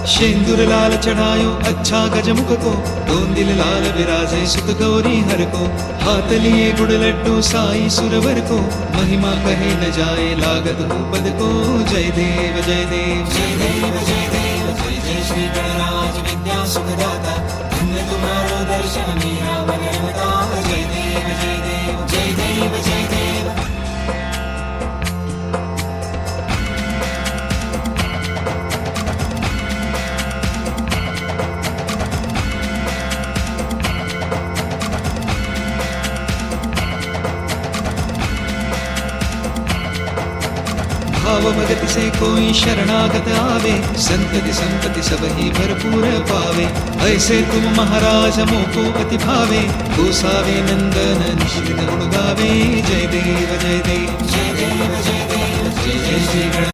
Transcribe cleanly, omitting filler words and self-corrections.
शेंदूर लाल चढ़ायो अच्छा गजमुख को, दोन दिल लाल विराजे सुत गौरी हर को। हाथ लिए गुड़ लड्डू साई सुरवर को, महिमा कहे न जाए लागत हो पद को। जय देव जय देव जय देव जय देव, जय जय श्री गणराज विद्या सुखदाता। धन्य तुम्हारो दर्शन मेरा मन रमता। जय देव जय देव जय देव जय देव। भाव भगत से कोई शरणागत आवे, संतति संपत्ति सब ही भरपूर पावे। ऐसे तुम महाराज मोको अति भावे, गोसावे नंदन निश्चित गुण गावे। जय देव जय देव जय देव जय देव, जय जय श्री गण